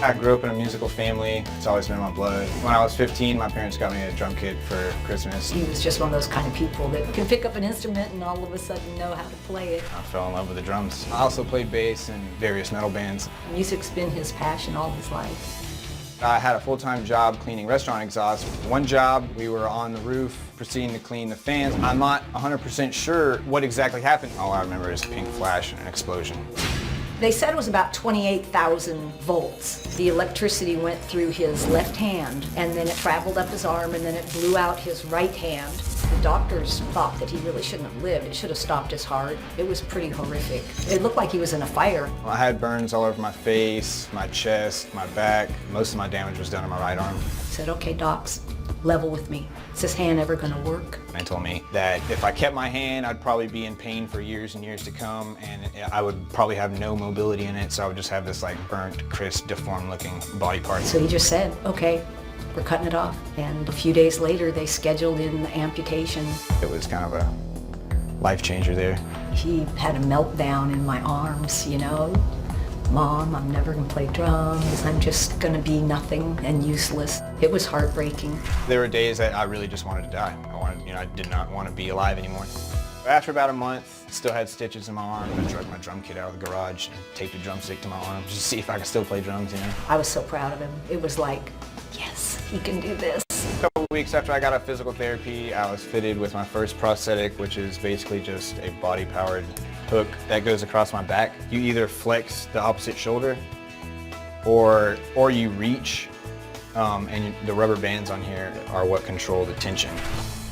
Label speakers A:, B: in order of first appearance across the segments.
A: I grew up in a musical family. It's always been in my blood. When I was 15, my parents got me a drum kit for Christmas.
B: He was just one of those kind of people that can pick up an instrument and all of a sudden know how to play it.
A: I fell in love with the drums. I also played bass in various metal bands.
B: Music's been his passion all his life.
A: I had a full-time job cleaning restaurant exhaust. One job, we were on the roof proceeding to clean the fans. I'm not 100% sure what exactly happened. All I remember is a pink flash and an explosion.
B: They said it was about 28,000 volts. The electricity went through his left hand, and then it traveled up his arm, and then it blew out his right hand. The doctors thought that he really shouldn't have lived. It should have stopped his heart. It was pretty horrific. It looked like he was in a fire.
A: I had burns all over my face, my chest, my back. Most of my damage was done on my right arm.
B: I said, okay, docs, level with me. Is this hand ever gonna work?
A: They told me that if I kept my hand, I'd probably be in pain for years and years to come, and I would probably have no mobility in it, so I would just have this like burnt, crisp, deformed looking body part.
B: So he just said, okay, we're cutting it off. And a few days later, they scheduled in the amputation.
A: It was kind of a life changer there.
B: He had a meltdown in my arms, you know. Mom, I'm never gonna play drums. I'm just gonna be nothing and useless. It was heartbreaking.
A: There were days that I really just wanted to die. I did not want to be alive anymore. After about a month, still had stitches in my arm. I drug my drum kit out of the garage and taped a drumstick to my arm just to see if I could still play drums, you know.
B: I was so proud of him. It was like, yes, he can do this.
A: A couple of weeks after I got out of physical therapy, I was fitted with my first prosthetic, which is basically just a body-powered hook that goes across my back. You either flex the opposite shoulder or you reach, and the rubber bands on here are what control the tension.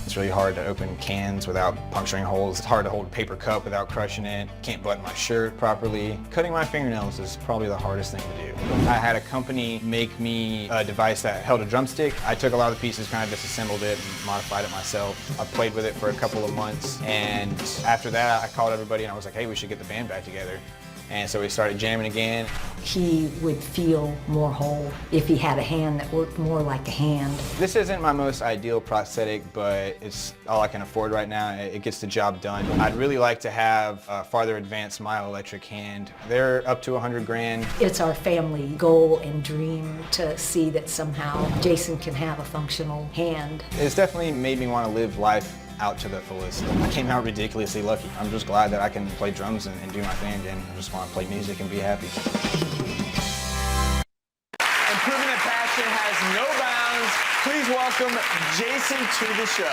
A: It's really hard to open cans without puncturing holes. It's hard to hold a paper cup without crushing it. Can't button my shirt properly. Cutting my fingernails is probably the hardest thing to do. I had a company make me a device that held a drumstick. I took a lot of the pieces, kind of disassembled it and modified it myself. I played with it for a couple of months, and after that I called everybody and I was like, hey, we should get the band back together. And so we started jamming again. He would feel more whole if he had a hand that worked more like a hand. This isn't my most ideal prosthetic, but it's all I can afford right now. It gets the job done. I'd really like to have a farther advanced myoelectric hand. They're up to 100 grand. It's our family goal and dream to see that somehow Jason can have a functional hand. It's definitely made me want to live life out to the fullest. I came out ridiculously lucky. I'm just glad that I can play drums and do my thing again. I just want to play music and be happy.
C: And proving that passion has no bounds, please welcome Jason to the show.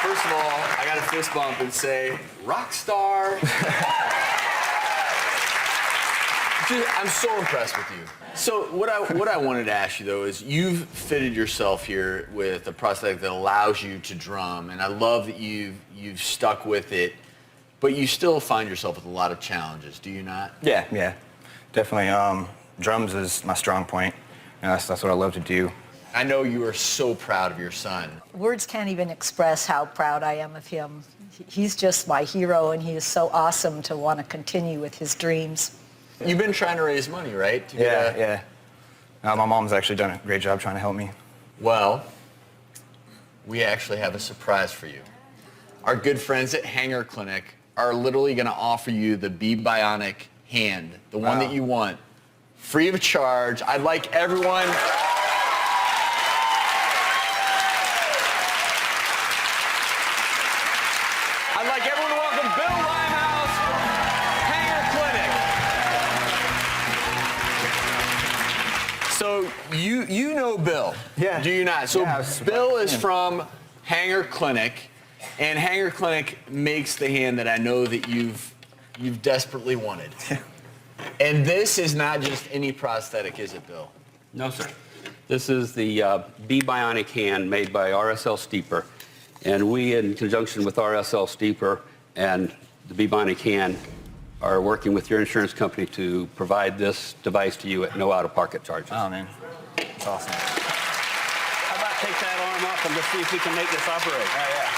C: First of all, I got to fist bump and say, rock star. I'm so impressed with you. So what I wanted to ask you, though, is you've fitted yourself here with a prosthetic that allows you to drum, and I love that you've stuck with it, but you still find yourself with a lot of challenges, do you not?
A: Yeah, definitely. Drums is my strong point, and that's what I love to do.
C: I know you are so proud of your son.
B: Words can't even express how proud I am of him. He's just my hero, and he is so awesome to want to continue with his dreams.
C: You've been trying to raise money, right?
A: Yeah. My mom's actually done a great job trying to help me.
C: Well, we actually have a surprise for you. Our good friends at Hanger Clinic are literally going to offer you the Be Bionic hand, the one that you want, free of charge. I'd like everyone... I'd like everyone to welcome Bill Limehouse, Hanger Clinic. So you know Bill,
A: yeah?
C: Do you not? So
A: yeah,
C: Bill is from Hanger Clinic, and Hanger Clinic makes the hand that I know that you've desperately wanted. And this is not just any prosthetic, is it, Bill?
D: No, sir. This is the B Bionic hand made by RSL Steeper. And we, in conjunction with RSL Steeper and the B Bionic hand, are working with your insurance company to provide this device to you at no out-of-pocket charges.
A: Oh, man. That's awesome.
D: How about take that arm off and let's see if we can make this operate?
A: Oh, yeah.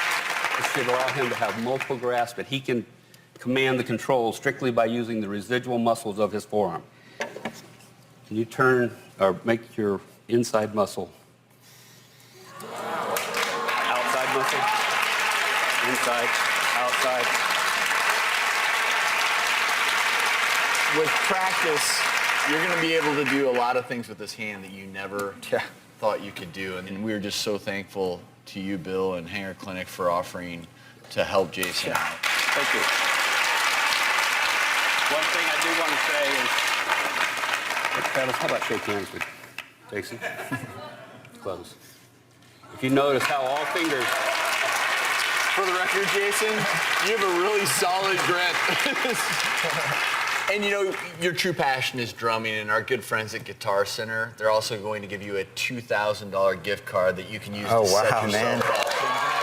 D: This should allow him to have multiple grasps, but he can command the control strictly by using the residual muscles of his forearm. Can you turn or make your inside muscle? Outside muscle? Inside, outside.
C: With practice, you're going to be able to do a lot of things with this hand that you never thought you could do. And we're just so thankful to you, Bill, and Hanger Clinic for offering to help Jason out.
D: Thank you. One thing I do want to say is, fellas, how about shake hands with Jason? Close. If you notice how all fingers...
C: For the record, Jason, you have a really solid grip. And you know, your true passion is drumming, and our good friends at Guitar Center, they're also going to give you a $2,000 gift card that you can use to set yourself up.